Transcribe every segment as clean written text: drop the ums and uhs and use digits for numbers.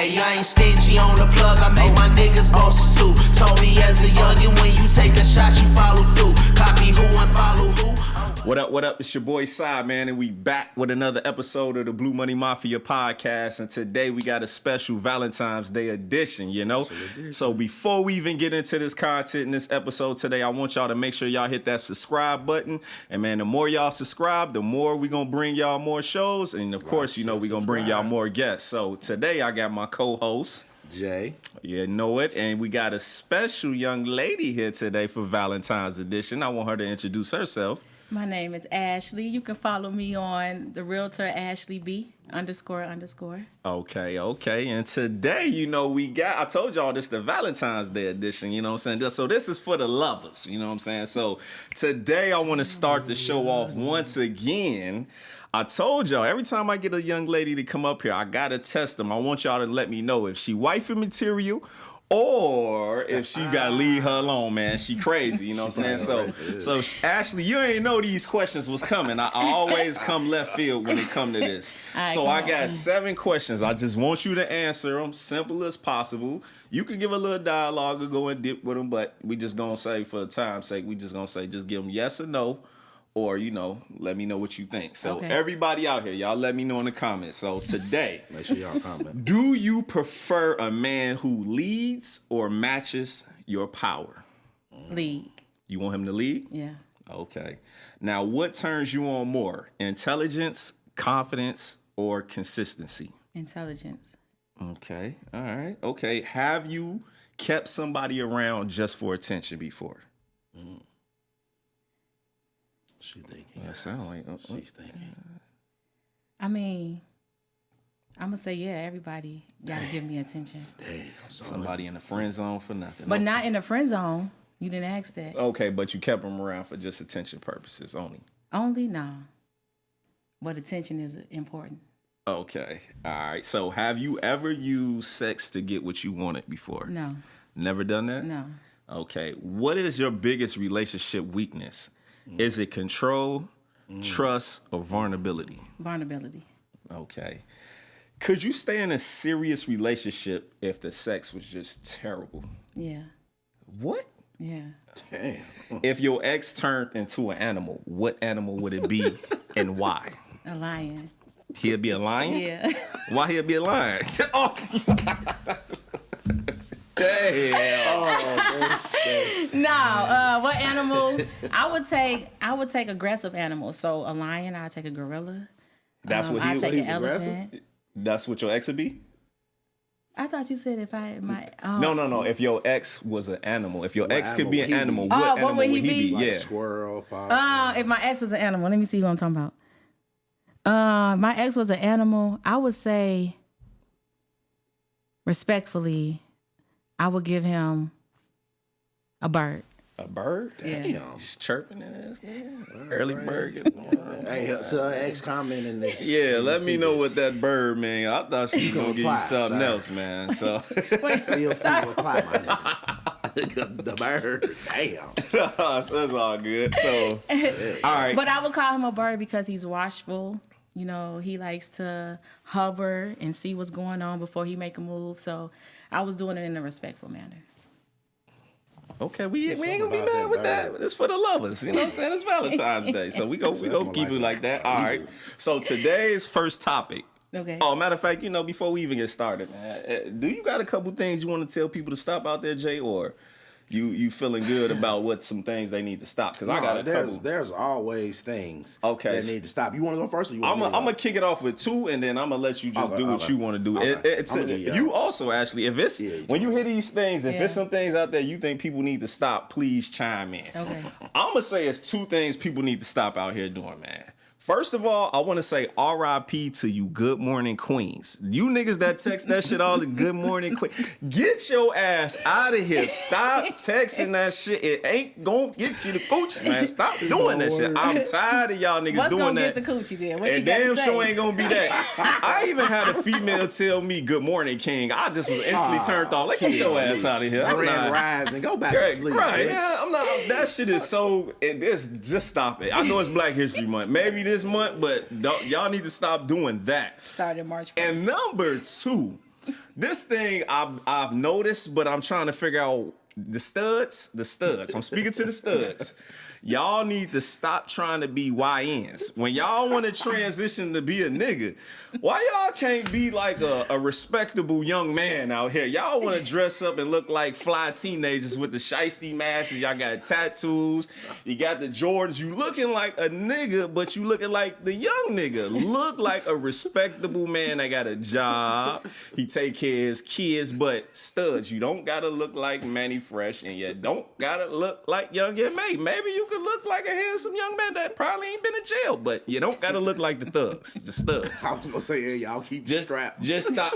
Hey, I ain't stingy on the plug, I make my niggas bosses too. Told me as a youngin', when you take a shot, you follow through. Copy who and follow who. What up, what up? It's your boy Cy, man, and we back with another episode of the Blue Money Mafia podcast, and today we got a special Valentine's Day edition, you know? So before we even get into this content in this episode today, I want y'all to make sure y'all hit that subscribe button, and man, the more y'all subscribe, the more we gonna bring y'all more shows, and of course, you know, we gonna bring y'all more guests. So today I got my co-host, Jay. You know it, and we got a special young lady here today for Valentine's edition. I want her to introduce herself. My name is Ashley. You can follow me on the Realtor Ashley B __. Okay. And today, you know, I told y'all this the Valentine's Day edition, you know what I'm saying? So this is for the lovers, you know what I'm saying? So today I want to start the show off once again. I told y'all, every time I get a young lady to come up here, I got to test them. I want y'all to let me know if she wifey material or if she got to leave her alone, man. She crazy, you know what I'm saying? So Ashley, you ain't know these questions was coming. I always come left field when it come to this. So I got 7 questions. I just want you to answer them simple as possible. You can give a little dialogue or go and dip with them, but we just going to say for the time's sake, we just going to say just give them yes or no. Or, you know, let me know what you think. So everybody out here, y'all let me know in the comments. So today, make sure y'all comment. Do you prefer a man who leads or matches your power? Lead. You want him to lead? Yeah. Okay. Now, what turns you on more? Intelligence, confidence, or consistency? Intelligence. Okay. All right. Okay. Have you kept somebody around just for attention before? She thinking. That sounds like she's thinking. I mean, I'm gonna say everybody gotta give me attention. Damn, somebody in the friend zone for nothing. But not in the friend zone. You didn't ask that. Okay, but you kept them around for just attention purposes only. Only no. But attention is important. Okay, all right. So, have you ever used sex to get what you wanted before? No. Never done that? No. Okay. What is your biggest relationship weakness? Is it control, trust, or vulnerability? Vulnerability. Okay. Could you stay in a serious relationship if the sex was just terrible? Yeah. What? Yeah. Damn. If your ex turned into an animal, what animal would it be and why? A lion. He'd be a lion? Yeah. Why he'd be a lion? Oh. Damn. No, what animal? I would take aggressive animals. So a lion, I'd take a gorilla. That's what I'd take an aggressive? elephant. That's what your ex would be? I thought you said if I my No. If your ex was an animal, if your ex could be an animal, what what animal would he would he be? be? Like Yeah. a squirrel, possum. If my ex was an animal, let me see what I'm talking about. My ex was an animal. I would say, respectfully, I would give him a bird. A bird? Yeah. Damn. He's chirping in this. Early bird. Hey, to her ex commenting this. Yeah, let me know what that bird, man. I thought she was going to give you Reply, something sir. else, man. So Feel free to reply, my nigga. The bird. Damn. that's all good. So, all right. But I would call him a bird because he's watchful. You know, he likes to hover and see what's going on before he make a move. So I was doing it in a respectful manner. Okay, we ain't gonna be mad with that. It's for the lovers, you know what I'm saying? It's Valentine's Day, so we go keep it like that. All right. So today's first topic. Okay. Oh, matter of fact, you know, before we even get started, man, do you got a couple things you want to tell people to stop out there, Jay, or you feeling good about what some things they need to stop? Because I got a couple. There's always things that need to stop. You want to go first, or you want I'm gonna kick it off with 2, and then I'm gonna let you just do what you want to do. Okay. You also, Ashley, if it's when you hear these things, if it's some things out there you think people need to stop, please chime in. Okay. I'm gonna say it's 2 things people need to stop out here doing, man. First of all, I want to say R.I.P. to you, Good Morning Queens. You niggas that text that shit all the Good Morning Queen. Get your ass out of here. Stop texting that shit. It ain't gonna get you the coochie, man. Stop doing that shit. I'm tired of y'all niggas doing that. What's gonna get the coochie then? What and you got damn to say? sure ain't gonna be that. I even had a female tell me Good Morning King. I just was instantly turned off. Like, get your ass out of here. Rise and go back to sleep. Right. Bitch. Yeah, I'm not. That shit is so. Just stop it. I know it's Black History Month. Maybe this month, but y'all need to stop doing that. Started March 1st. And number 2, This thing I've noticed, but I'm trying to figure out the studs. I'm speaking to the studs. Y'all need to stop trying to be YNs. When y'all want to transition to be a nigga, why y'all can't be like a respectable young man out here? Y'all want to dress up and look like fly teenagers with the shiesty masks. Y'all got tattoos. You got the Jordans. You looking like a nigga, but you looking like the young nigga. Look like a respectable man that got a job. He take care of his kids, but studs, you don't got to look like Manny Fresh, and you don't got to look like Young M.A. Maybe you could look like a handsome young man that probably ain't been in jail, but you don't gotta look like the thugs, the studs. I was gonna say, hey, y'all keep the strap. Just stop.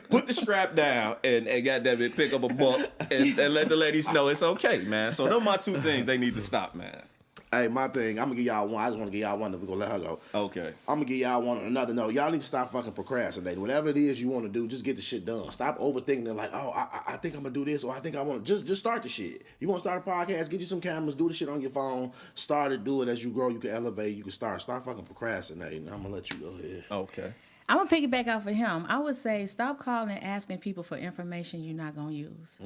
Put the strap down and goddamn it, pick up a book and let the ladies know it's okay, man. So those are my two things they need to stop, man. Hey, my thing, I'm gonna give y'all one. I just wanna give y'all one, and we're gonna let her go. Okay. I'm gonna give y'all one on another note. Y'all need to stop fucking procrastinating. Whatever it is you wanna do, just get the shit done. Stop overthinking it like, oh, I think I'm gonna do this, or I think I wanna just start the shit. You wanna start a podcast, get you some cameras, do the shit on your phone, start it, do it as you grow, you can elevate, you can start. Stop fucking procrastinating. I'm gonna let you go ahead. Okay. I'm gonna piggyback off of him. I would say stop calling and asking people for information you're not gonna use.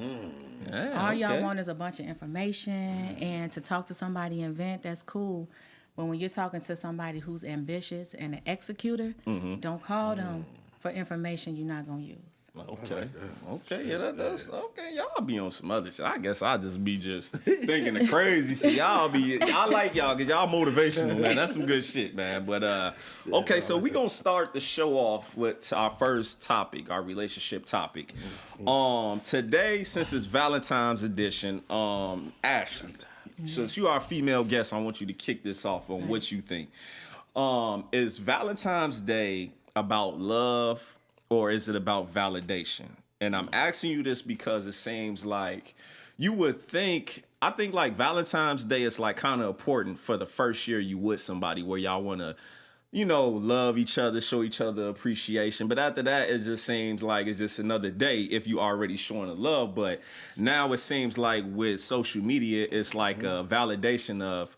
Yeah, All y'all want is a bunch of information and to talk to somebody and vent. That's cool. But when you're talking to somebody who's ambitious and an executor, don't call them for information you're not gonna use. Okay. Okay. Yeah, that's okay. Y'all be on some other shit. I guess I just be thinking the crazy shit. I like y'all because y'all motivational, man. That's some good shit, man. But okay, so we gonna start the show off with our first topic, our relationship topic. Today, since it's Valentine's edition, Ashley, since you are a female guest, I want you to kick this off on what you think. Is Valentine's Day about love or is it about validation? And I'm asking you this because it seems like you would think, I think like Valentine's Day is like kind of important for the first year you with somebody where y'all want to, you know, love each other, show each other appreciation. But after that, it just seems like it's just another day if you already showing the love. But now it seems like with social media, it's like a validation of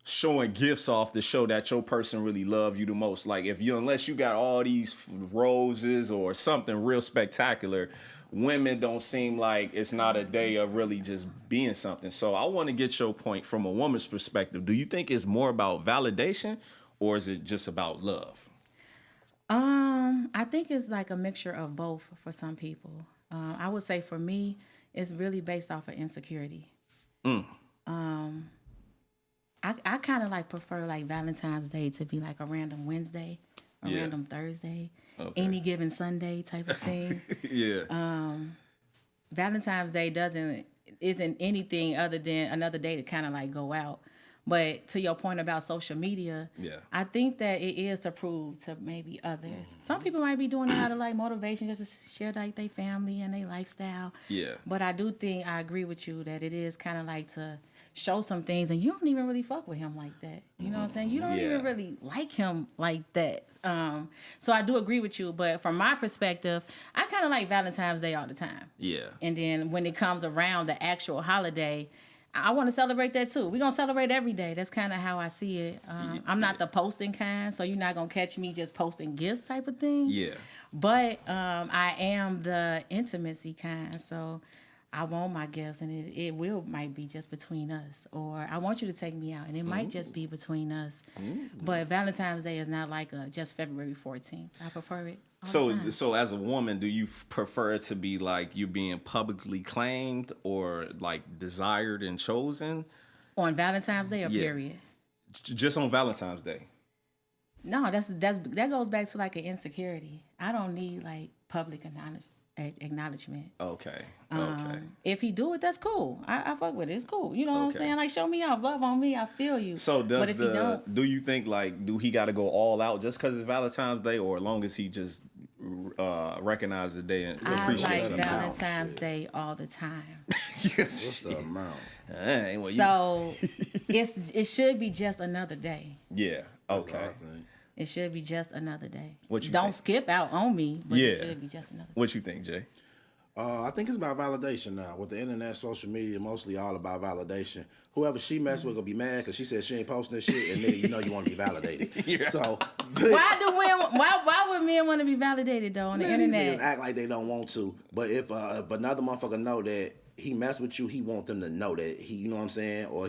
showing gifts off to show that your person really love you the most. Like unless you got all these roses or something real spectacular, women don't seem like it's not a day of really just being something. So I want to get your point from a woman's perspective. Do you think it's more about validation or is it just about love? I think it's like a mixture of both for some people. I would say for me, it's really based off of insecurity. I kind of like prefer like Valentine's Day to be like a random Wednesday, a random Thursday, any given Sunday type of thing. Valentine's Day isn't anything other than another day to kind of like go out. But to your point about social media, I think that it is to prove to maybe others. Some people might be doing it out of like motivation just to share like their family and their lifestyle. But I do think I agree with you that it is kind of like to show some things, and you don't even really fuck with him like that. You know what I'm saying? You don't even really like him like that. So I do agree with you, but from my perspective, I kind of like Valentine's Day all the time. And then when it comes around the actual holiday, I want to celebrate that too. We're going to celebrate every day. That's kind of how I see it. I'm not the posting kind, so you're not going to catch me just posting gifts type of thing. But I am the intimacy kind, so I want my gifts, and it might be just between us, or I want you to take me out, and it might just be between us. But Valentine's Day is not like just February 14th. I prefer it all the time. So as a woman, do you prefer it to be like you being publicly claimed or like desired and chosen? On Valentine's Day or period? Just on Valentine's Day. No, that goes back to like an insecurity. I don't need like public acknowledgement. Okay. If he do it, that's cool. I fuck with it. It's cool. You know what I'm saying? Like, show me off, love on me. I feel you. So but if he don't, do you think like do he got to go all out just because it's Valentine's Day, or as long as he just recognize the day and appreciate it? I like Valentine's Day all the time. What's the amount? So it should be just another day. Okay. It should be just another day. What you don't think? Skip out on me, but it should be just another day. What you think, Jay? I think it's about validation now. With the internet, social media, mostly all about validation. Whoever she messed with gonna be mad because she said she ain't posting this shit, and then you want to be validated. Yeah. So why would men want to be validated though on the these internet? niggas act like they don't want to. But if another motherfucker know that he messed with you, he want them to know that he, you know what I'm saying, or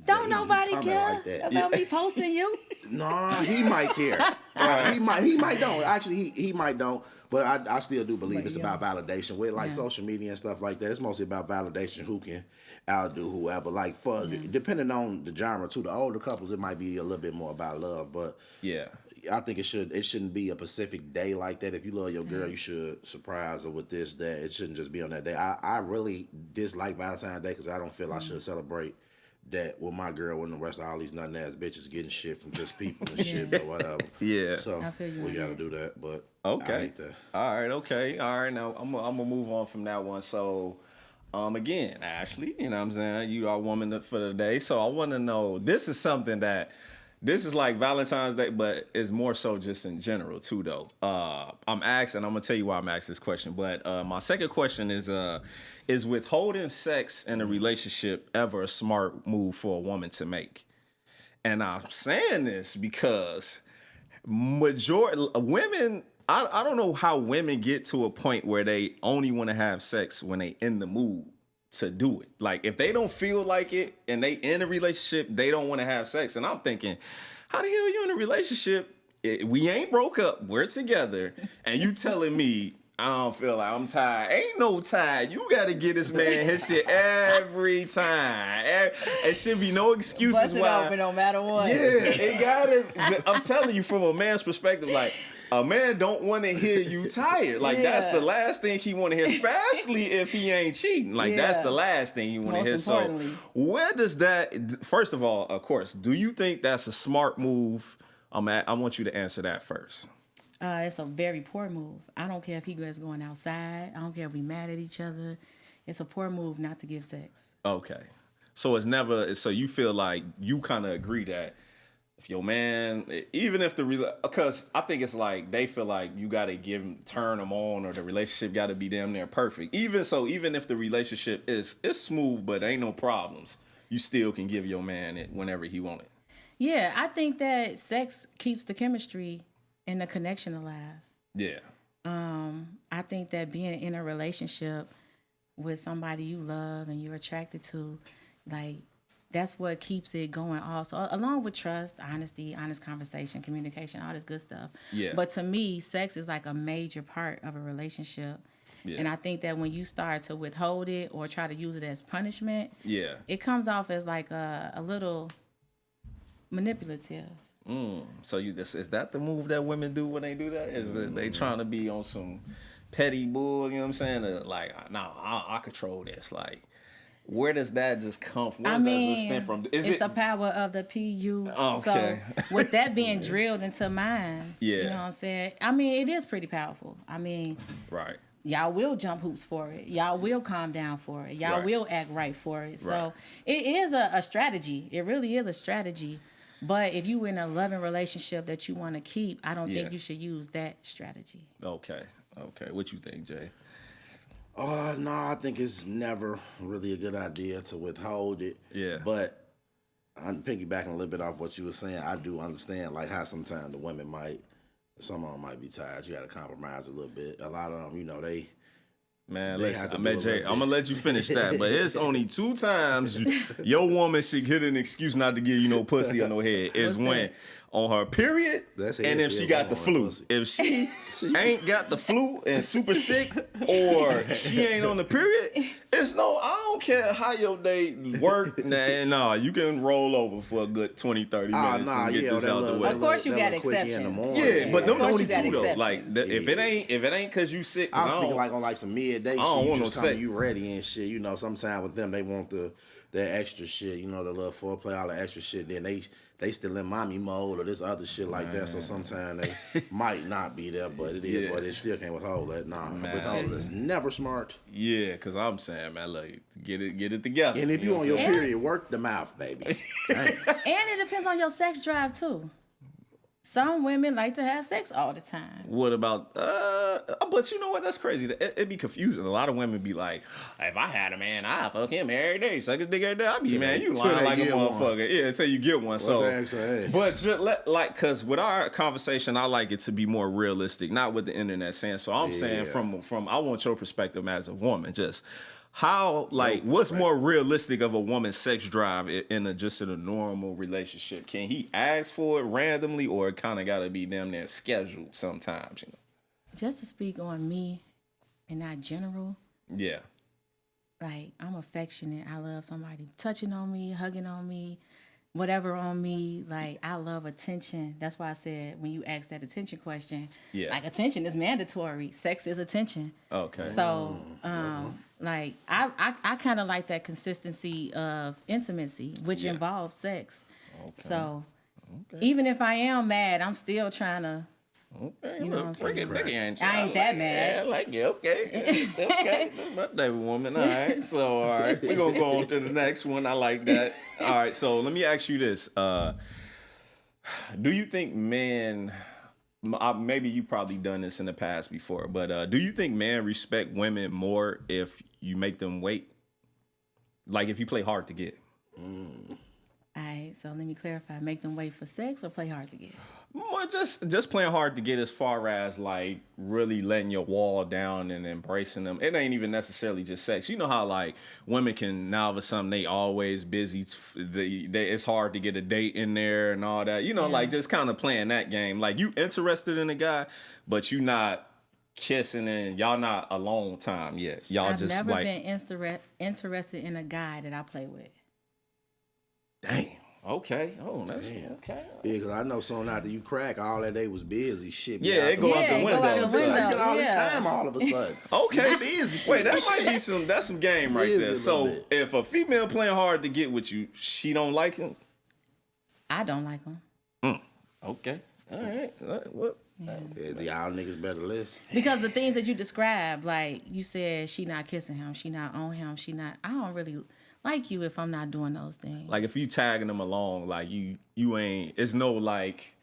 Don't nobody care like about me posting you. Nah, he might care. He might don't. Actually, he might don't. But I still do believe it's about validation. With like social media and stuff like that, it's mostly about validation. Who can outdo whoever? Like depending on the genre too. The older couples, it might be a little bit more about love. But yeah, I think it shouldn't be a specific day like that. If you love your girl, you should surprise her with this, that. It shouldn't just be on that day. I really dislike Valentine's Day because I don't feel I should celebrate that with my girl when the rest of all these nothing ass bitches getting shit from just people and shit or whatever. Yeah. So I feel you we on gotta that. do that. But Okay. I hate that. All right. Okay. All right. Now I'm gonna move on from that one. So, again, Ashley, you know what I'm saying? You are woman for the day. So I want to know. This is something that. This is like Valentine's Day, but it's more so just in general too, though. I'm gonna tell you why I'm asking this question. But my second question is withholding sex in a relationship ever a smart move for a woman to make? And I'm saying this because majority women, I don't know how women get to a point where they only want to have sex when they in the mood to do it. Like if they don't feel like it and they in a relationship, they don't want to have sex. And I'm thinking, how the hell you in a relationship? We ain't broke up. We're together. And you telling me I don't feel like I'm tired. Ain't no tired. You got to get this man his shit every time. It should be no excuses Bust it why. open no matter what. Yeah, it gotta. I'm telling you from a man's perspective, like a man don't want to hear you tired. Like that's the last thing he want to hear, especially if he ain't cheating. Like that's the last thing you want to hear. So where does that? First of all, of course, do you think that's a smart move? I want you to answer that first. It's a very poor move. I don't care if he is going outside. I don't care if we mad at each other. It's a poor move not to give sex. Okay. So it's never, so you feel like you kind of agree that if your man, even if because I think it's like they feel like you got to turn them on or the relationship got to be damn near perfect. Even if the relationship is smooth but ain't no problems, you still can give your man it whenever he want it. Yeah, I think that sex keeps the chemistry and the connection alive. Yeah. I think that being in a relationship with somebody you love and you're attracted to, like, that's what keeps it going also, along with trust, honesty, honest conversation, communication, all this good stuff. Yeah. But to me, sex is like a major part of a relationship. Yeah. And I think that when you start to withhold it or try to use it as punishment, it comes off as like a little manipulative. So is that the move that women do when they do that? Is that they trying to be on some petty bull, you know what I'm saying? Like, nah, I control this. Like, where does that just come from? Where does that stem from? It's the power of the PU. Okay. So with that being drilled into minds, you know what I'm saying? I mean, it is pretty powerful. I mean, right. Y'all will jump hoops for it. Y'all will calm down for it. Y'all will act right for it. So it is a strategy. It really is a strategy. But if you in a loving relationship that you want to keep, I don't think you should use that strategy. Okay. What you think, Jay? No, I think it's never really a good idea to withhold it. Yeah. But I'm piggybacking a little bit off what you were saying. I do understand like how sometimes the women some of them might be tired. You got to compromise a little bit. A lot of them, they. Man, listen, I met Jay. I'm gonna let you finish that, but it's only 2 times your woman should get an excuse not to give you no pussy on no head. Is when on her period, and if she got the flu. If she ain't got the flu and super sick, or she ain't on the period, it's no. I don't care how your day work. Nah, you can roll over for a good 20, 30 minutes and get this out the way. Of course, you got exceptions. Yeah, but them the only 2 though. Like if it ain't because you sick, I'm speaking like on like some midday shit. You just come, you ready and shit. Sometimes with them they want that extra shit. The little foreplay, all the extra shit. Then they still in mommy mode or this other shit like that. So sometimes they might not be there, but it is what it still can't withhold that. Nah, withhold is never smart. Yeah, because I'm saying, man, like get it together. And if you on your period, work the mouth, baby. And it depends on your sex drive too. Some women like to have sex all the time. What about but you know what, that's crazy. It'd be confusing. A lot of women be like, if I had a man, I'd fuck him every day, suck his dick every day. I'd be, man, you lying like a motherfucker. Yeah, until you get one. But just cause with our conversation, I like it to be more realistic, not with the internet saying. So I'm saying from I want your perspective as a woman, just how, like, what's more realistic of a woman's sex drive in a normal relationship? Can he ask for it randomly, or it kind of got to be damn near scheduled sometimes? You know? Just to speak on me and not general. Yeah. Like, I'm affectionate. I love somebody touching on me, hugging on me, whatever on me. Like, I love attention. That's why I said when you asked that attention question, like, attention is mandatory. Sex is attention. Okay. So, like, I kind of like that consistency of intimacy, which involves sex. Okay. So, even if I am mad, I'm still trying to. Okay, you know what I'm saying? I ain't that mad. Yeah, like, okay. That's my type of woman. All right. So, all right. We're going to go on to the next one. I like that. All right. So, let me ask you this. Do you think men, maybe you probably done this in the past before, but do you think men respect women more if you make them wait? Like, if you play hard to get? All right. So, let me clarify. Make them wait for sex or play hard to get? More just playing hard to get, as far as like really letting your wall down and embracing them. It ain't even necessarily just sex. You know how like women can, now all of a sudden they always busy. It's hard to get a date in there and all that. You know, like just kind of playing that game. Like you interested in a guy, but you not kissing and y'all not alone time yet. Y'all just never been interested in a guy that I play with. Damn. Okay. Oh, that's okay. Yeah, because I know soon after you crack, all that day was busy shit. Yeah, it go out the window. You get all this time all of a sudden. Okay. Wait, that might be some game right there. So if a female playing hard to get with you, she don't like him? I don't like him. Okay. All right. What? Y'all niggas better listen. Because the things that you described, like you said, she not kissing him, she not on him, I don't really like you if I'm not doing those things. Like if you tagging them along, like you ain't. It's no like.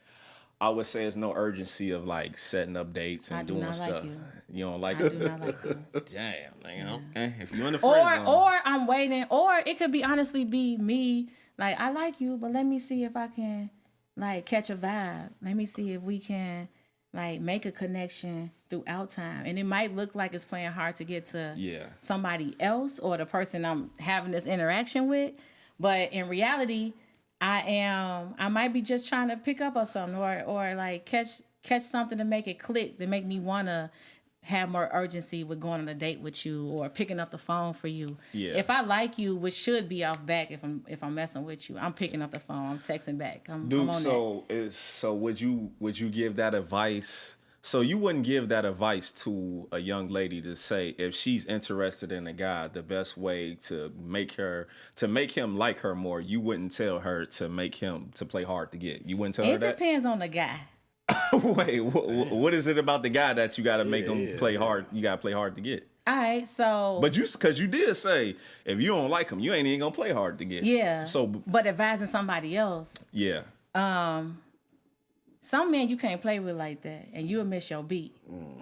I would say it's no urgency of like setting up dates and doing stuff. Like you don't like I do not like you. Damn, man. Okay. If you in the friend zone. Or I'm waiting, or it could be honestly be me. Like I like you, but let me see if I can like catch a vibe. Let me see if we can like make a connection throughout time. And it might look like it's playing hard to get to somebody else or the person I'm having this interaction with. But in reality, I might be just trying to pick up on something or like catch something to make it click, to make me want to have more urgency with going on a date with you or picking up the phone for you. Yeah. If I like you, which should be off back if I'm messing with you, I'm picking up the phone, I'm texting back. I'm on so would you give that advice? So you wouldn't give that advice to a young lady to say if she's interested in a guy, the best way to make him like her more, you wouldn't tell her to make him to play hard to get. You wouldn't tell her that? It depends on the guy. Wait, what is it about the guy that you got to make him play hard? You got to play hard to get. All right, so. But because you did say if you don't like him, you ain't even gonna play hard to get. Yeah. So, but advising somebody else. Yeah. Some men you can't play with like that, and you'll miss your beat.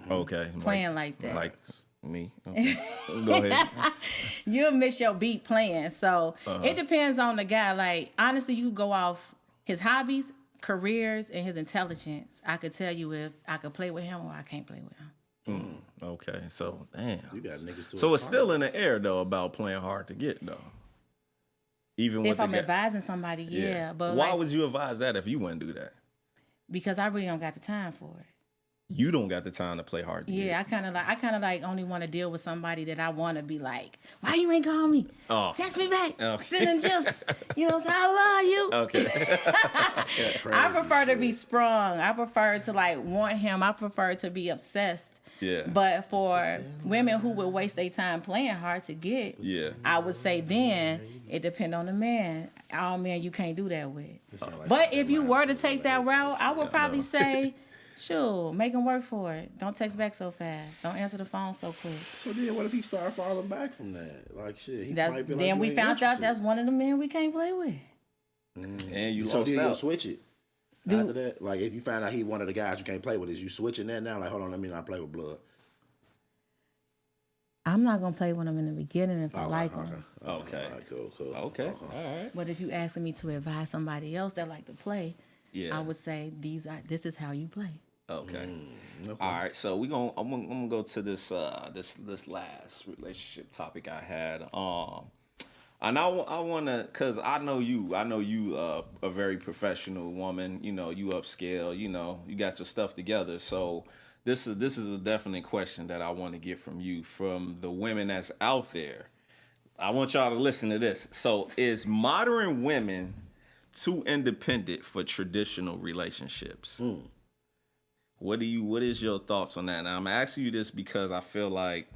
Okay. Playing like that. Like me. Okay. Go ahead. You'll miss your beat playing. So it depends on the guy. Like honestly, you go off his hobbies, careers, and his intelligence. I could tell you if I could play with him or I can't play with him. Okay. So damn. You got niggas too. So it's still in the air though about playing hard to get though. Even if I'm advising somebody, but why would you advise that if you wouldn't do that? Because I really don't got the time for it. You don't got the time to play hard to get. I kind of like only want to deal with somebody that I want to be like, why you ain't call me? Text me back. Send them gifs. You know what I'm saying? I love you. Okay. I prefer to be sprung. I prefer to like want him. I prefer to be obsessed. Yeah. But for women who would waste their time playing hard to get, I would say then it depends on the man. All men you can't do that with. But if you were to take that route, I would probably say, sure, make him work for it. Don't text back so fast. Don't answer the phone so quick. So then what if he start falling back from that? Like shit. Then we found out that's one of the men we can't play with. And you so lost then out. you'll switch it. after that? Like, if you find out he one of the guys you can't play with, is you switching that now? Like, hold on, let me not play with blood. I'm not gonna play with them in the beginning if I like them. Okay. All right, cool. Okay. All right. But if you asking me to advise somebody else that like to play, I would say this is how you play. Okay. All right. So I'm gonna go to this this last relationship topic I had. And I wanna, cause I know you a very professional woman. You know, you upscale. You know, you got your stuff together. So this is a definite question that I want to get from you, from the women that's out there. I want y'all to listen to this. So, is modern women too independent for traditional relationships? What is your thoughts on that? Now, I'm asking you this because I feel like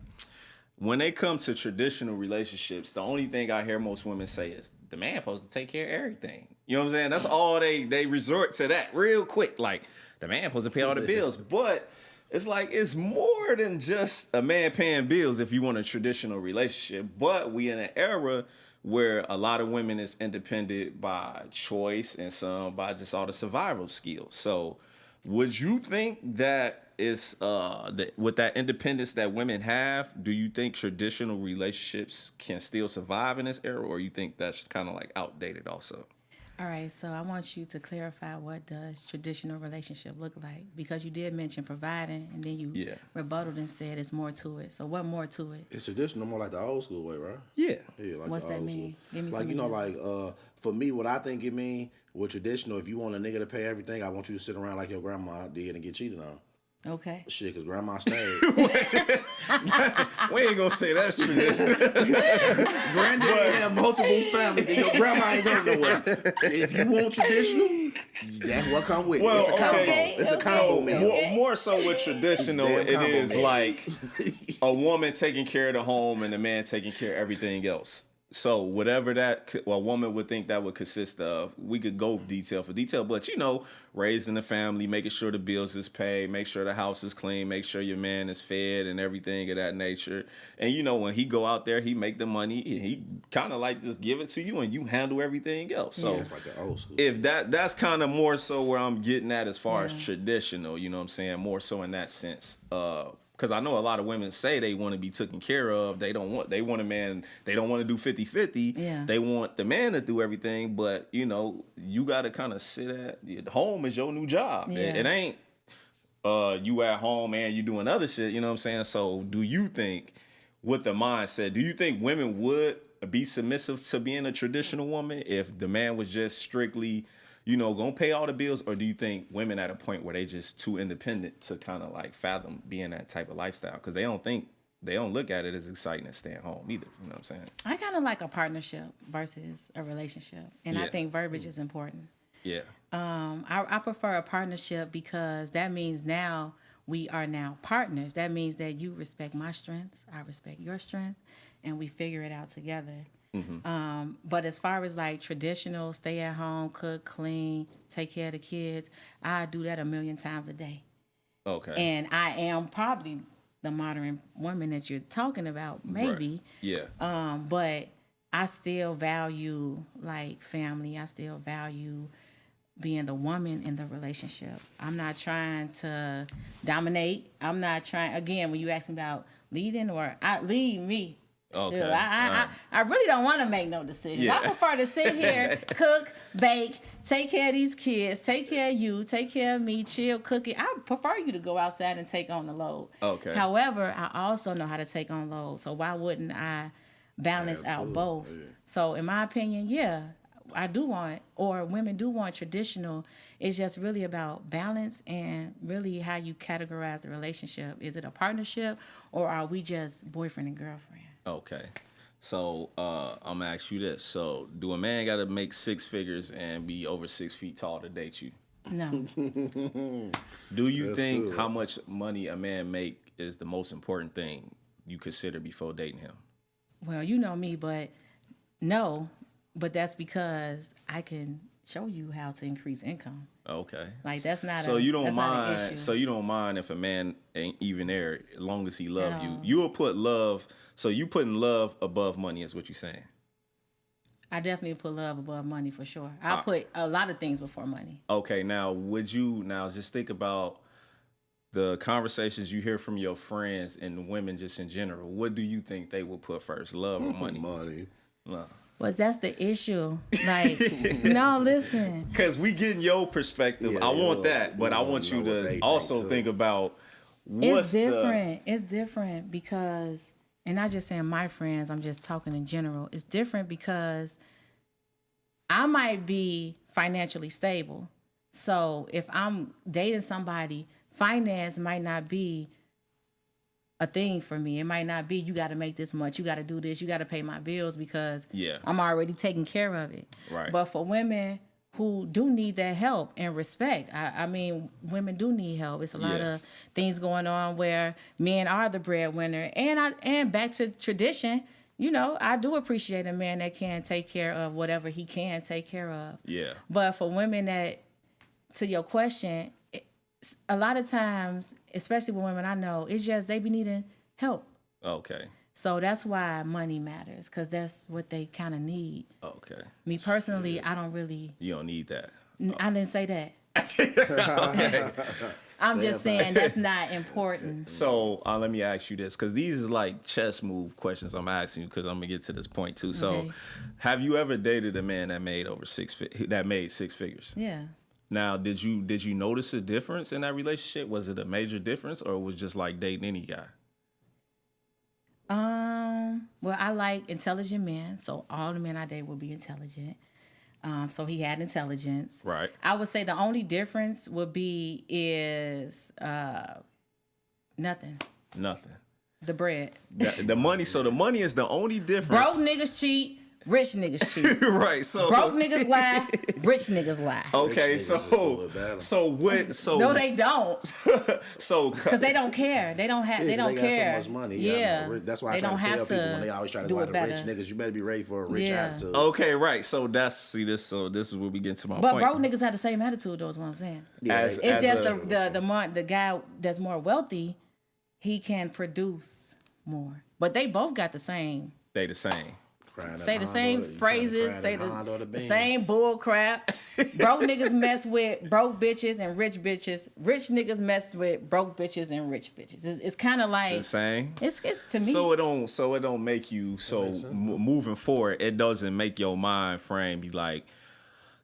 when they come to traditional relationships, the only thing I hear most women say is the man supposed to take care of everything. You know what I'm saying? That's all they resort to, that real quick. Like, the man supposed to pay all the bills. But it's like, it's more than just a man paying bills if you want a traditional relationship. But we in an era where a lot of women is independent by choice and some by just all the survival skills. So would you think that is with that independence that women have, do you think traditional relationships can still survive in this era, or you think that's kind of like outdated also? All right, so I want you to clarify, what does traditional relationship look like? Because you did mention providing, and then you rebutted and said it's more to it. So what more to it? It's traditional, more like the old school way, right? Yeah. Like what's that mean? Give me like, some you know, examples. like for me, what I think it mean with traditional, if you want a nigga to pay everything, I want you to sit around like your grandma did and get cheated on. Okay. Shit, because grandma stayed. We ain't gonna say that's traditional. Granddaddy had multiple families, and your grandma ain't going nowhere. If you want traditional, that's what come with it. It's a combo. It's a combo meal. More so with traditional, it is like a woman taking care of the home and a man taking care of everything else. So whatever that a woman would think that would consist of, we could go detail for detail, but you know, raising the family, making sure the bills is paid, make sure the house is clean, make sure your man is fed and everything of that nature. And you know, when he go out there, he make the money, he kind of like just give it to you and you handle everything else. So it's like the old school. If that's kind of more so where I'm getting at as far as traditional, you know what I'm saying? More so in that sense. Because I know a lot of women say they want to be taken care of. They want a man. They don't want to do 50-50. Yeah. They want the man to do everything. But, you know, you got to kind of sit at home is your new job. Yeah. It ain't you at home and you doing other shit. You know what I'm saying? So do you think, with the mindset, do you think women would be submissive to being a traditional woman if the man was just strictly, you know, gonna pay all the bills? Or do you think women at a point where they just too independent to kind of like fathom being that type of lifestyle? Because they don't look at it as exciting as staying home either. You know what I'm saying? I kind of like a partnership versus a relationship. And I think verbiage is important. Yeah. I prefer a partnership because that means now we are now partners. That means that you respect my strengths, I respect your strength, and we figure it out together. Mm-hmm. But as far as like traditional, stay at home, cook, clean, take care of the kids, I do that 1,000,000 times a day. Okay. And I am probably the modern woman that you're talking about, maybe. Right. Yeah. But I still value like family. I still value being the woman in the relationship. I'm not trying to dominate. I'm not trying, again, when you ask me about leading or lead me. Okay. Sure. I really don't want to make no decisions. Yeah. I prefer to sit here, cook, bake, take care of these kids, take care of you, take care of me, chill, cook it. I prefer you to go outside and take on the load. Okay. However, I also know how to take on load. So why wouldn't I balance out both? Yeah. So in my opinion, yeah, I do want, or women do want traditional. It's just really about balance and really how you categorize the relationship. Is it a partnership or are we just boyfriend and girlfriend? Okay. So I'm gonna ask you this. So do a man gotta make 6 figures and be over 6 feet tall to date you? No. Do you think how much money a man make is the most important thing you consider before dating him? Well, you know me, but no. But that's because I can show you how to increase income. Okay. Like that's not so you don't not an mind. issue. So you don't mind if a man ain't even there as long as he love you. You'll put love. So you putting love above money is what you're saying. I definitely put love above money for sure. I put a lot of things before money. Okay, now just think about the conversations you hear from your friends and women just in general. What do you think they will put first, love or money? Money. No. Well, that's the issue. Like, no, listen. Because we getting your perspective. Yeah, I want that, but I want you to also think about what's It's different because, and not just saying my friends, I'm just talking in general. It's different because I might be financially stable. So if I'm dating somebody, finance might not be a thing for me. It might not be, you got to make this much, you got to do this, you got to pay my bills because I'm already taking care of it. Right. But for women who do need that help and respect, I mean, women do need help. It's a lot of things going on where men are the breadwinner. And back to tradition, you know, I do appreciate a man that can take care of whatever he can take care of. Yeah. But for women that, to your question, a lot of times, especially with women I know, it's just they be needing help. Okay. So that's why money matters, because that's what they kind of need. Okay. Me personally, I don't really. You don't need that. I didn't say that. Okay. I'm just saying that's not important. So let me ask you this, because these is like chess move questions I'm asking you, because I'm gonna get to this point too. So, Okay. have you ever dated a man that made six figures? Yeah. Now, did you notice a difference in that relationship? Was it a major difference, or was it just like dating any guy? Well, I like intelligent men, so all the men I date will be intelligent. So he had intelligence. Right. I would say the only difference would be is nothing. Nothing. The bread. The money. So the money is the only difference. Broke niggas cheat. Rich niggas cheat. Right. So Broke niggas lie. Rich niggas lie. Okay. Rich niggas do it better. So what? So No, they don't. So Because they don't care. They don't have. They don't care. Got so much money. Yeah. That's why I They try don't to tell have people to when they always try to do go it out to rich better. niggas, you better be ready for a rich Yeah. attitude. Okay, right. So this is where we get to my But point. broke niggas have the same attitude, though, is what I'm saying. Yeah, As- they- It's just a- the guy that's more wealthy, he can produce more. But they both got the same. They the same. crying Say at the Honda, same you trying to phrases, cry say at Honda or the Benz. same bull crap. Broke niggas mess with broke bitches and rich bitches. Rich niggas mess with broke bitches and rich bitches. It's kind of like The same. It's to me. So it don't make you moving forward. It doesn't make your mind frame be like,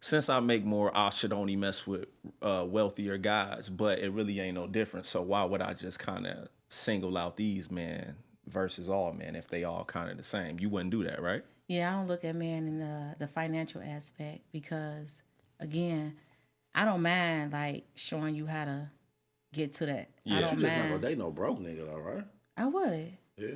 since I make more, I should only mess with wealthier guys. But it really ain't no different. So why would I just kind of single out these men versus all men if they all kind of the same? You wouldn't do that, right? Yeah, I don't look at men in the financial aspect because, again, I don't mind like showing you how to get to that. Yeah. I don't You just not mind. gonna date no broke nigga though, right? I would. Yeah.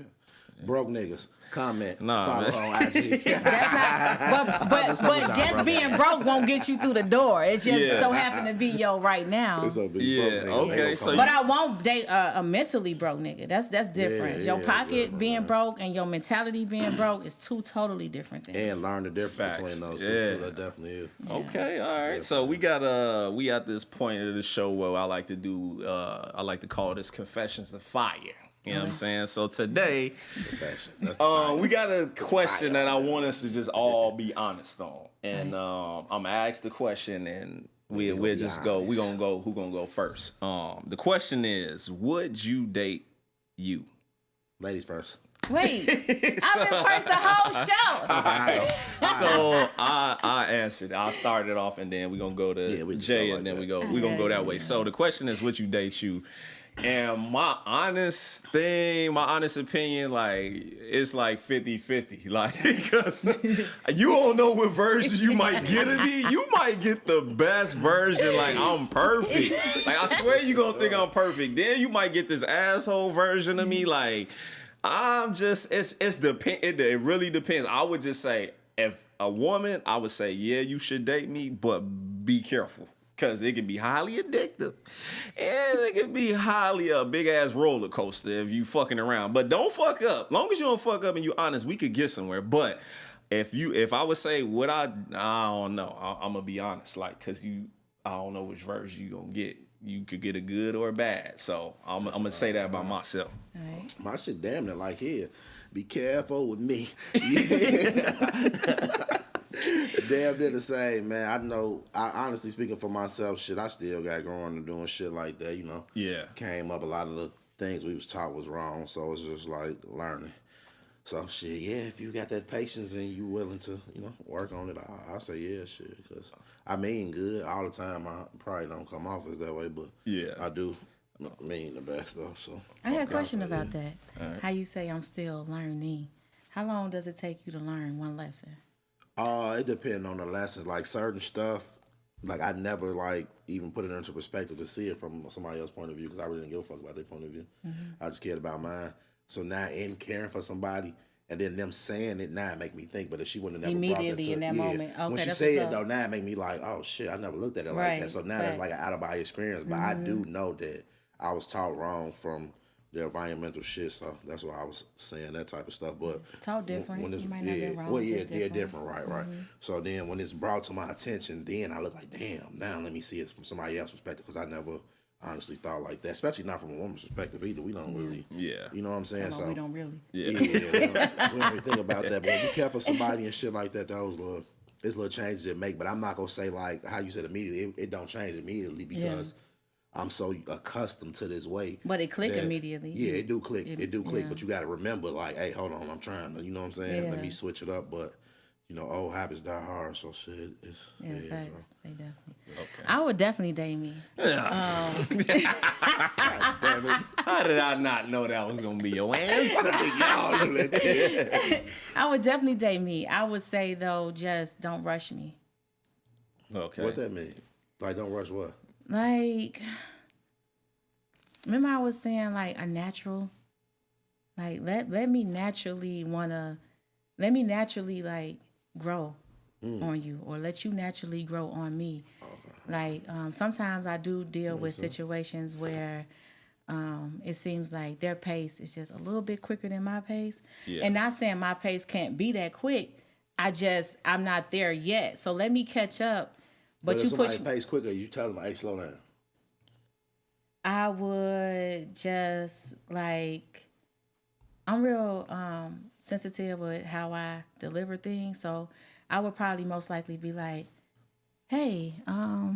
Broke niggas. Comment. Nah, follow man. on IG. That's not. But just being broke won't get you through the door. It just so happened to be yo right now. It's a big Yeah, broke nigga. okay, They gonna so come- But I won't date a mentally broke nigga. That's different. Yeah, Your yeah, pocket yeah, being man. broke and your mentality being broke is two totally different things. and learn the difference Facts. between those Yeah. two. So that definitely is. Okay, all right. So we at this point of the show where I like to do I like to call this Confessions of Fire. You know what I'm saying? So today, Fashions. That's the fire. we got a question that I want us to just all be honest on. And I'm gonna ask the question and we'll be just go. We're honest. gonna go who gonna go first. The question is, would you date you? Ladies first. Wait, I've been first the whole show. So I answered. I started off, and then we're gonna go to we just Jay, go and like then that. we're gonna go that way. So the question is, would you date you? And my honest opinion, like, it's like 50-50. Like, because you don't know what version you might get of me. You might get the best version, like, I'm perfect. Like, I swear you gonna think I'm perfect. Then you might get this asshole version of me, like, I'm just, it really depends. I would just say, if a woman, I would say, yeah, you should date me, but be careful. Because it can be highly addictive. And it can be highly a big-ass roller coaster if you fucking around. But don't fuck up. Long as you don't fuck up and you honest, we could get somewhere. But if I would say, I don't know. I'm going to be honest. Like, because I don't know which version you going to get. You could get a good or a bad. So I'm going to say that about myself. All right. My shit damn near like here. Be careful with me. Damn near the same, man. I know. I honestly speaking for myself, shit, I still got going and doing shit like that. You know. Yeah. Came up a lot of the things we was taught was wrong, so it's just like learning. So shit, yeah. If you got that patience and you willing to, work on it, I say yeah, shit. Because I mean good all the time. I probably don't come off as that way, but yeah, I do. Mean the best though. So I got a question about that. Right. How you say I'm still learning? How long does it take you to learn one lesson? It depends on the lessons. Like certain stuff, like I never like even put it into perspective to see it from somebody else's point of view because I really didn't give a fuck about their point of view. I just cared about mine. So now in caring for somebody and then them saying it now it make me think. But if she wouldn't have never brought that to in that moment, okay, when she said it though, now it make me like, oh shit, I never looked at it like that. So now that's like an out of body experience. But I do know that I was taught wrong from the environmental shit, so that's why I was saying that type of stuff. But it's all different. When it's, you might not be wrong. Well, yeah, different, right. So then when it's brought to my attention, then I look like, damn, now let me see it from somebody else's perspective because I never honestly thought like that, especially not from a woman's perspective either. We don't really, you know what I'm saying? So we don't really, we don't really think about that. But if you care for somebody and shit like that, those little changes it make. But I'm not gonna say like how you said immediately. It don't change immediately because. I'm so accustomed to this way. But it click immediately. Yeah, it do click. It do click. But you got to remember, like, hey, hold on, I'm trying to, you know what I'm saying? Let me switch it up. But, old habits die hard. So shit, it's facts. They definitely. Okay. I would definitely date me. How did I not know that was gonna be your answer? I would definitely date me. I would say though, just don't rush me. Okay. What that mean? Like, don't rush what? Like, remember I was saying like a natural, like let me naturally like grow on you or let you naturally grow on me. Like sometimes I do deal with situations where it seems like their pace is just a little bit quicker than my pace. Yeah. And not saying my pace can't be that quick. I'm not there yet. So let me catch up. But if you somebody push pace quicker, you tell them, hey, slow down. I would just like, I'm real sensitive with how I deliver things. So I would probably most likely be like, hey, I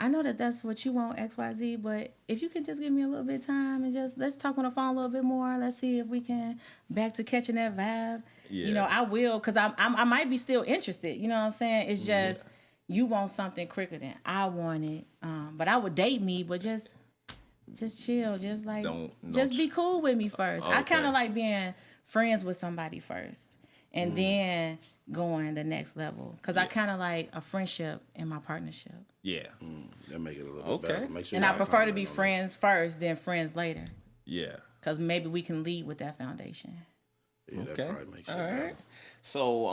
know that's what you want, XYZ, but if you could just give me a little bit of time and just let's talk on the phone a little bit more. Let's see if we can back to catching that vibe. Yeah. I will, because I might be still interested. You know what I'm saying? It's just... You want something quicker than I want it, but I would date me, but just chill, just like just be cool with me first. Okay. I kind of like being friends with somebody first, and then going the next level. Cause I kind of like a friendship in my partnership. Yeah, that make it a little bit better. Make sure and I prefer to be friends first, then friends later. Yeah, cause maybe we can lead with that foundation. Yeah, okay. That probably makes it all better. right. So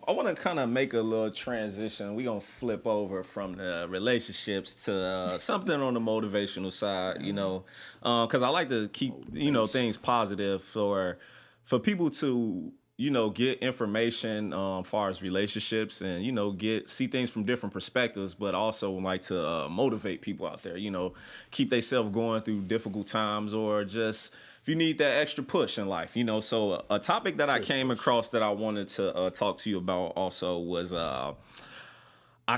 I want to kind of make a little transition. We're going to flip over from the relationships to something on the motivational side, because I like to keep, things positive for people to, get information as far as relationships and, see things from different perspectives, but also like to motivate people out there, keep themselves going through difficult times or just... if you need that extra push in life, So a topic that I came across that I wanted to talk to you about also was I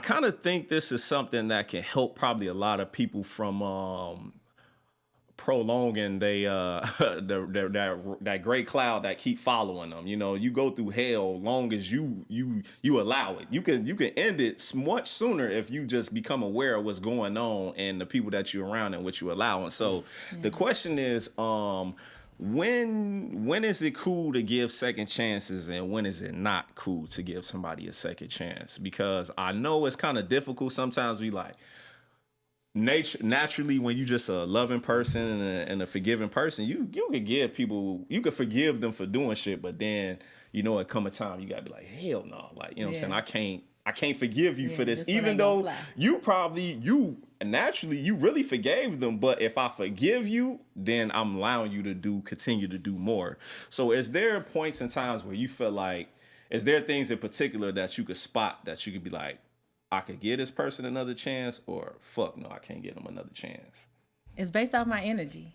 kind of think this is something that can help probably a lot of people from prolonging that gray cloud that keep following them. You go through hell long as you allow it. You can end it much sooner if you just become aware of what's going on and the people that you're around and what you allow. And so the question is, when is it cool to give second chances and when is it not cool to give somebody a second chance? Because I know it's kind of difficult. Sometimes we like, naturally, when you just a loving person and a forgiving person, you could give people, you could forgive them for doing shit, but then it come a time you gotta be like, hell no, like what I'm saying, I can't forgive you for this even though you naturally you really forgave them, but if I forgive you, then I'm allowing you to continue to do more. So is there points and times where you feel like, is there things in particular that you could spot that you could be like, I could give this person another chance, or fuck no, I can't give them another chance? It's based off my energy.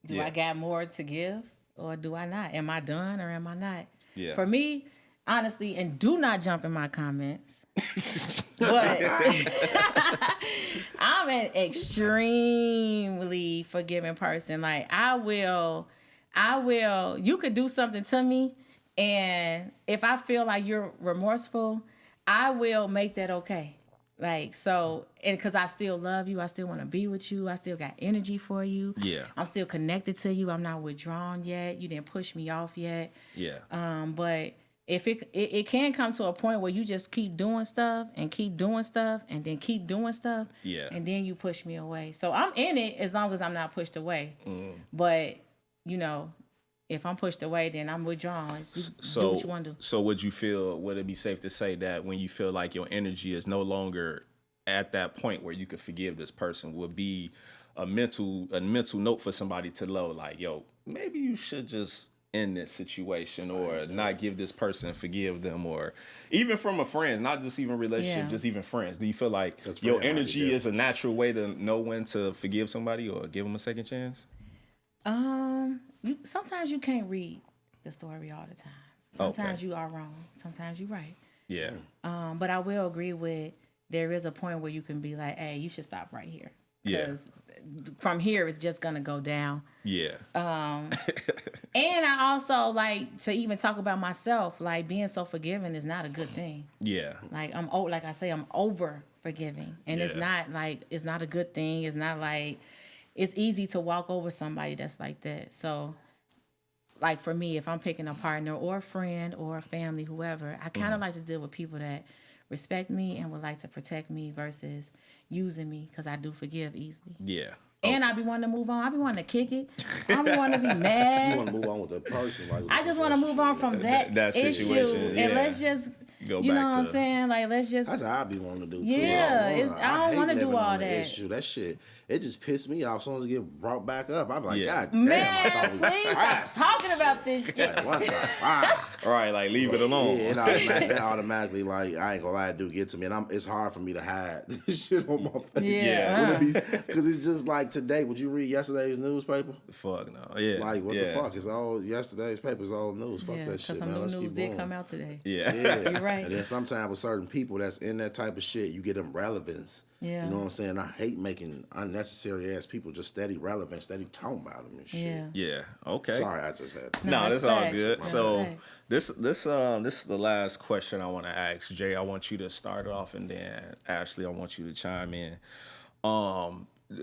Do I got more to give or do I not? Am I done or am I not? Yeah. For me, honestly, and do not jump in my comments. But I'm an extremely forgiving person. Like I will, you could do something to me, and if I feel like you're remorseful, I will make that okay. Like, so, and because I still love you, I still want to be with you, I still got energy for you. Yeah. I'm still connected to you. I'm not withdrawn yet. You didn't push me off yet. Yeah. But if it can come to a point where you just keep doing stuff and keep doing stuff and then keep doing stuff. Yeah. And then you push me away. So I'm in it as long as I'm not pushed away. But, you know, if I'm pushed away, then I'm withdrawn. Do what you want to do. So would it be safe to say that when you feel like your energy is no longer at that point where you could forgive this person, would be a mental note for somebody to know, like, yo, maybe you should just end this situation or not give this person, forgive them, or even from a friend, not just even relationship, just even friends. Do you feel like your energy is a natural way to know when to forgive somebody or give them a second chance? Sometimes you can't read the story all the time. Sometimes you are wrong. Sometimes you're right. Yeah. But I will agree with, there is a point where you can be like, hey, you should stop right here. Because from here, it's just going to go down. Yeah. And I also like to even talk about myself. Like, being so forgiving is not a good thing. Yeah. Like, I'm over forgiving. And it's not a good thing. It's not like, it's easy to walk over somebody that's like that. So, like, for me, if I'm picking a partner or a friend or a family, whoever, I kind of like to deal with people that respect me and would like to protect me versus using me, because I do forgive easily. Yeah. And I be wanting to move on. I be wanting to kick it. I be wanting to be mad. You want to move on with the person. Like, I just want to move on from that issue. And let's just, go you back know what I'm to saying? Like, let's just. That's how I be wanting to do, too. Yeah. I don't want to do all that. Issue. That shit, it just pissed me off as soon as it get brought back up. I'm like, God man, damn. I thought we please stop talking about this shit. Like, what's up? Right, like, leave it alone. Yeah, it automatically, like, I ain't gonna lie, it do get to me. And it's hard for me to hide this shit on my face. Yeah. Because it's just like, today, would you read yesterday's newspaper? Fuck no. Yeah. Like, what the fuck? It's all yesterday's paper. It's all news. Fuck that shit. Because some new news did come out today. Yeah. You're right. And then sometimes with certain people that's in that type of shit, you get them relevance. Yeah. You know what I'm saying? I hate making unnecessary ass people just steady relevant, steady talking about them and shit. Yeah. Yeah. Okay. Sorry, I just had to. No, that's all facts. good. That's So facts. this is the last question I want to ask. Jay, I want you to start off, and then Ashley, I want you to chime in.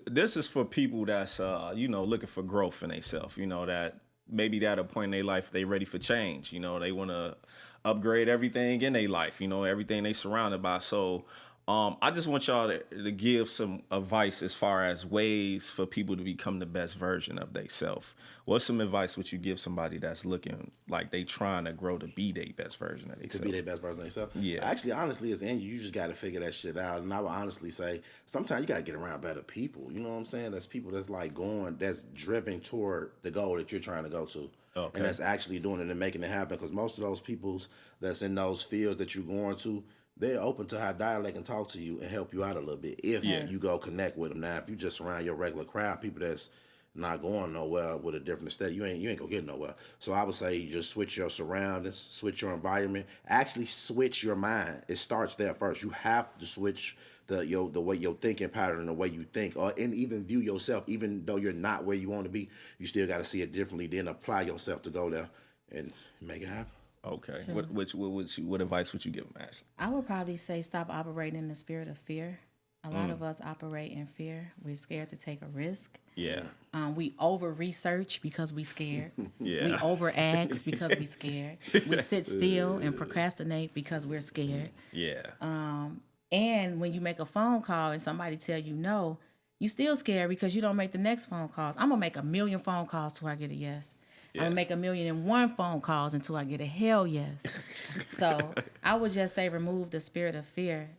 This is for people that's looking for growth in themselves. You know, that maybe that a point in their life they ready for change. You know, they want to upgrade everything in their life. You know, everything they surrounded by. So I just want y'all to give some advice as far as ways for people to become the best version of themselves. What's some advice would you give somebody that's looking like they trying to grow to be their best version of themselves? To be their best version of themselves? Yeah. Actually, honestly, as in you just got to figure that shit out. And I would honestly say, sometimes you got to get around better people. You know what I'm saying? That's people that's like that's driven toward the goal that you're trying to go to. Okay. And that's actually doing it and making it happen. Because most of those people that's in those fields that you're going to, they're open to have dialogue and talk to you and help you out a little bit if you go connect with them. Now, if you just around your regular crowd, people that's not going nowhere with a different state, you ain't gonna get nowhere. So I would say you just switch your surroundings, switch your environment, actually switch your mind. It starts there first. You have to switch the way your thinking pattern and the way you think, and even view yourself. Even though you're not where you want to be, you still got to see it differently. Then apply yourself to go there and make it happen. Okay. Sure. What advice would you give them, Ashley? I would probably say stop operating in the spirit of fear. A lot of us operate in fear. We're scared to take a risk. Yeah. We over-research because we scared. Yeah. We over-ask because we scared. We sit still and procrastinate because we're scared. Yeah. And when you make a phone call and somebody tell you no, you still scared because you don't make the next phone calls. I'm going to make 1 million phone calls till I get a yes. Yeah. I'm going to make 1,000,001 phone calls until I get a hell yes. So I would just say remove the spirit of fear.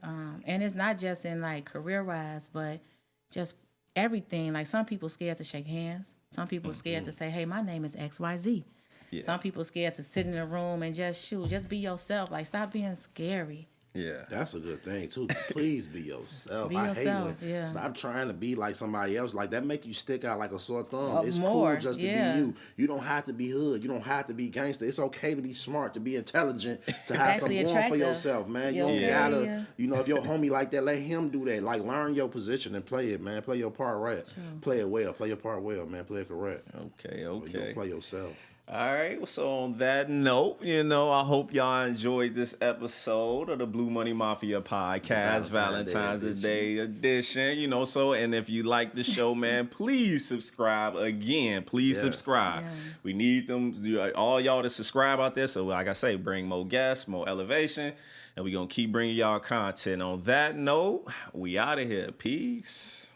And it's not just in like career-wise, but just everything. Like some people scared to shake hands. Some people scared to say, hey, my name is XYZ. Yeah. Some people scared to sit in a room and just be yourself. Like stop being scary. Yeah. That's a good thing too. Please be yourself. Be I yourself, hate when yeah. stop trying to be like somebody else. Like that make you stick out like a sore thumb. It's More, cool just to yeah. be you. You don't have to be hood. You don't have to be gangster. It's okay to be smart, to be intelligent, to have actually something going for attractive. yourself, man. You don't Yeah. gotta, you know, if your homie like that, let him do that. Like learn your position and play it, man. Play your part right. Play it well. Play your part well, man. Play it correct. Okay, You okay. don't play yourself. All right. Well, so on that note, you know, I hope y'all enjoyed this episode of the Blue Money Mafia podcast, Valentine's Day edition. You know, so and if you like the show, man, please subscribe again. Please subscribe. Yeah. We need them, all y'all to subscribe out there. So, like I say, bring more guests, more elevation, and we're gonna keep bringing y'all content. On that note, we out of here. Peace.